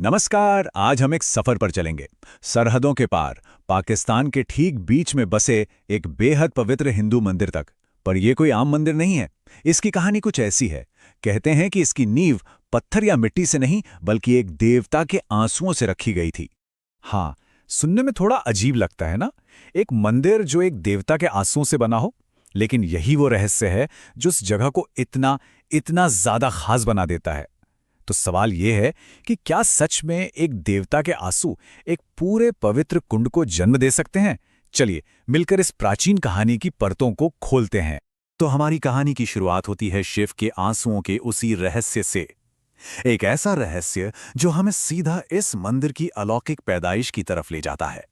नमस्कार। आज हम एक सफर पर चलेंगे, सरहदों के पार, पाकिस्तान के ठीक बीच में बसे एक बेहद पवित्र हिंदू मंदिर तक। पर यह कोई आम मंदिर नहीं है। इसकी कहानी कुछ ऐसी है। कहते हैं कि इसकी नींव पत्थर या मिट्टी से नहीं बल्कि एक देवता के आंसुओं से रखी गई थी। हाँ, सुनने में थोड़ा अजीब लगता है ना, एक मंदिर जो एक देवता के आंसुओं से बना हो। लेकिन यही वो रहस्य है जो उस जगह को इतना इतना ज्यादा खास बना देता है। तो सवाल ये है कि क्या सच में एक देवता के आंसू एक पूरे पवित्र कुंड को जन्म दे सकते हैं? चलिए मिलकर इस प्राचीन कहानी की परतों को खोलते हैं। तो हमारी कहानी की शुरुआत होती है शिव के आंसुओं के उसी रहस्य से। एक ऐसा रहस्य जो हमें सीधा इस मंदिर की अलौकिक पैदाइश की तरफ ले जाता है।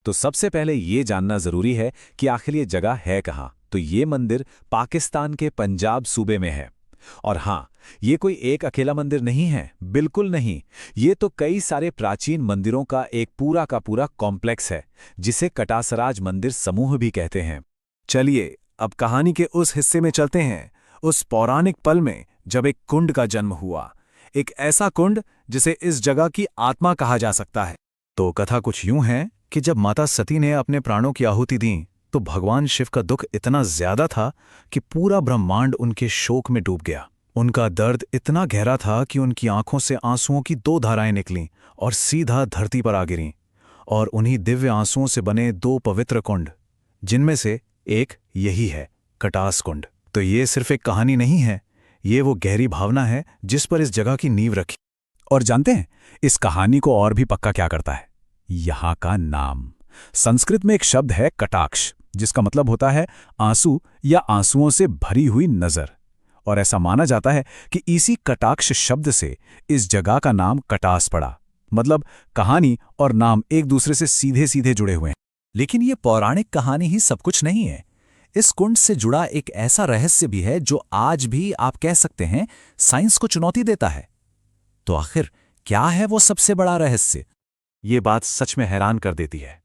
तो सबसे पहले ये जानना जरूरी है कि आखिर ये जगह है कहाँ। तो ये मंदिर पाकिस्तान के पंजाब सूबे में है। और हाँ, ये कोई एक अकेला मंदिर नहीं है, बिल्कुल नहीं। ये तो कई सारे प्राचीन मंदिरों का एक पूरा का पूरा कॉम्प्लेक्स है, जिसे कटासराज मंदिर समूह भी कहते हैं। चलिए अब कहानी के उस हिस्से में चलते हैं, उस पौराणिक पल में जब एक कुंड का जन्म हुआ। एक ऐसा कुंड जिसे इस जगह की आत्मा कहा जा सकता है। तो कथा कुछ यूं है कि जब माता सती ने अपने प्राणों की आहुति दी तो भगवान शिव का दुख इतना ज्यादा था कि पूरा ब्रह्मांड उनके शोक में डूब गया। उनका दर्द इतना गहरा था कि उनकी आंखों से आंसुओं की दो धाराएं निकलीं और सीधा धरती पर आ गिरीं। और उन्हीं दिव्य आंसुओं से बने दो पवित्र कुंड, जिनमें से एक यही है, कटास कुंड। तो ये सिर्फ एक कहानी नहीं है, ये वो गहरी भावना है जिस पर इस जगह की नींव रखी। और जानते हैं इस कहानी को और भी पक्का क्या करता है? यहाँ का नाम। संस्कृत में एक शब्द है कटाक्ष, जिसका मतलब होता है आंसू या आंसुओं से भरी हुई नजर। और ऐसा माना जाता है कि इसी कटाक्ष शब्द से इस जगह का नाम कटास पड़ा। मतलब कहानी और नाम एक दूसरे से सीधे सीधे जुड़े हुए हैं। लेकिन ये पौराणिक कहानी ही सब कुछ नहीं है। इस कुंड से जुड़ा एक ऐसा रहस्य भी है जो आज भी आप कह सकते हैं साइंस को चुनौती देता है। तो आखिर क्या है वो सबसे बड़ा रहस्य? ये बात सच में हैरान कर देती है।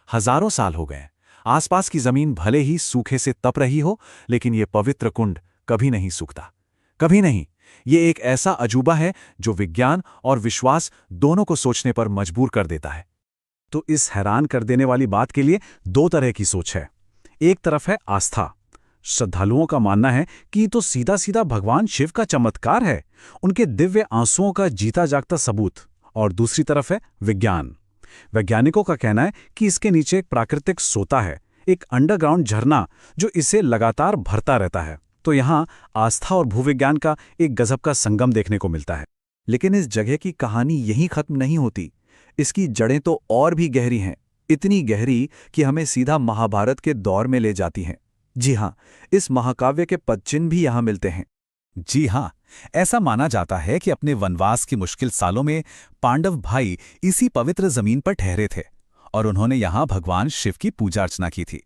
हजारों साल हो गए, आसपास की जमीन भले ही सूखे से तप रही हो, लेकिन ये पवित्र कुंड कभी नहीं सूखता, कभी नहीं। ये एक ऐसा अजूबा है जो विज्ञान और विश्वास दोनों को सोचने पर मजबूर कर देता है। तो इस हैरान कर देने वाली बात के लिए दो तरह की सोच है। एक तरफ है आस्था। श्रद्धालुओं का मानना है कि ये तो सीधा सीधा भगवान शिव का चमत्कार है, उनके दिव्य आंसुओं का जीता जागता सबूत। और दूसरी तरफ है विज्ञान। वैज्ञानिकों का कहना है कि इसके नीचे एक प्राकृतिक सोता है, एक अंडरग्राउंड झरना जो इसे लगातार भरता रहता है। तो यहाँ आस्था और भूविज्ञान का एक गजब का संगम देखने को मिलता है। लेकिन इस जगह की कहानी यहीं खत्म नहीं होती। इसकी जड़ें तो और भी गहरी हैं, इतनी गहरी कि हमें सीधा महाभारत के दौर में ले जाती हैं। जी हाँ, इस महाकाव्य के पदचिन्ह भी यहाँ मिलते हैं। जी हाँ, ऐसा माना जाता है कि अपने वनवास की मुश्किल सालों में पांडव भाई इसी पवित्र जमीन पर ठहरे थे और उन्होंने यहाँ भगवान शिव की पूजा अर्चना की थी।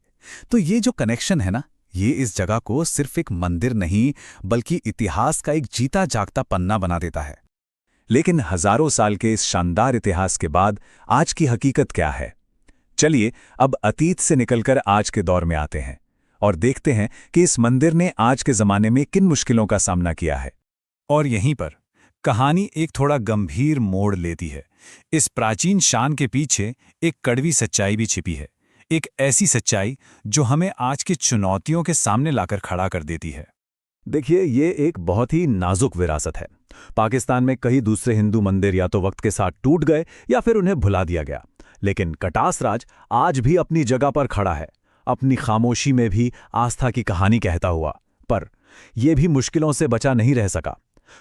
तो ये जो कनेक्शन है ना, ये इस जगह को सिर्फ एक मंदिर नहीं बल्कि इतिहास का एक जीता जागता पन्ना बना देता है। लेकिन हजारों साल के इस शानदार इतिहास के बाद आज की हकीकत क्या है? चलिए अब अतीत से निकलकर आज के दौर में आते हैं और देखते हैं कि इस मंदिर ने आज के जमाने में किन मुश्किलों का सामना किया है। और यहीं पर कहानी एक थोड़ा गंभीर मोड़ लेती है। इस प्राचीन शान के पीछे एक कड़वी सच्चाई भी छिपी है, एक ऐसी सच्चाई जो हमें आज की चुनौतियों के सामने लाकर खड़ा कर देती है। देखिए, ये एक बहुत ही नाजुक विरासत है। पाकिस्तान में कई दूसरे हिंदू मंदिर या तो वक्त के साथ टूट गए या फिर उन्हें भुला दिया गया, लेकिन कटासराज आज भी अपनी जगह पर खड़ा है, अपनी खामोशी में भी आस्था की कहानी कहता हुआ। पर यह भी मुश्किलों से बचा नहीं रह सका।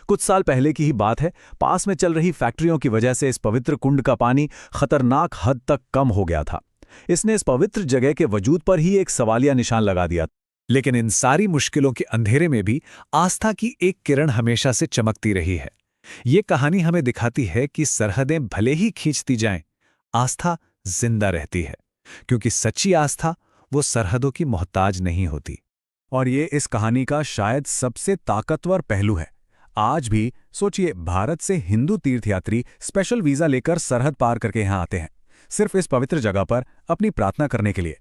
कुछ साल पहले की ही बात है, पास में चल रही फैक्ट्रियों की वजह से इस पवित्र कुंड का पानी खतरनाक हद तक कम हो गया था। इसने इस पवित्र जगह के वजूद पर ही एक सवालिया निशान लगा दिया। लेकिन इन सारी मुश्किलों के अंधेरे में भी आस्था की एक किरण हमेशा से चमकती रही है। ये कहानी हमें दिखाती है कि सरहदें भले ही खींचती जाएं, आस्था जिंदा रहती है, क्योंकि सच्ची आस्था वो सरहदों की मोहताज नहीं होती। और ये इस कहानी का शायद सबसे ताकतवर पहलू है। आज भी सोचिए, भारत से हिंदू तीर्थयात्री स्पेशल वीजा लेकर सरहद पार करके यहाँ आते हैं, सिर्फ इस पवित्र जगह पर अपनी प्रार्थना करने के लिए।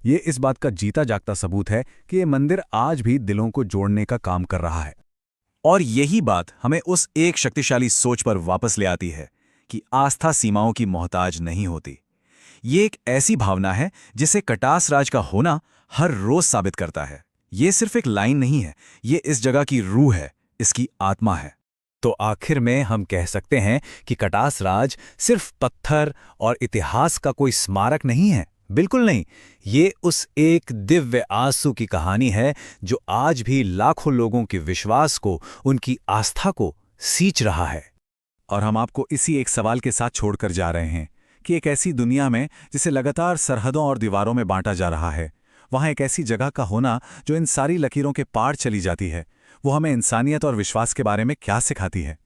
ये इस बात का जीता जागता सबूत है कि ये मंदिर आज भी दिलों को जोड़ने का काम कर रहा है। और यही बात हमें उस एक शक्तिशाली सोच पर वापस ले आती है कि आस्था सीमाओं की मोहताज नहीं होती। ये एक ऐसी भावना है जिसे कटास राज का होना हर रोज साबित करता है। ये सिर्फ एक लाइन नहीं है, ये इस जगह की रूह है, इसकी आत्मा है। तो आखिर में हम कह सकते हैं कि कटास राज सिर्फ पत्थर और इतिहास का कोई स्मारक नहीं है। बिल्कुल नहीं, ये उस एक दिव्य आंसू की कहानी है जो आज भी लाखों लोगों के विश्वास को, उनकी आस्था को सींच रहा है। और हम आपको इसी एक सवाल के साथ छोड़कर जा रहे हैं कि एक ऐसी दुनिया में जिसे लगातार सरहदों और दीवारों में बांटा जा रहा है, वहाँ एक ऐसी जगह का होना जो इन सारी लकीरों के पार चली जाती है, वो हमें इंसानियत और विश्वास के बारे में क्या सिखाती है।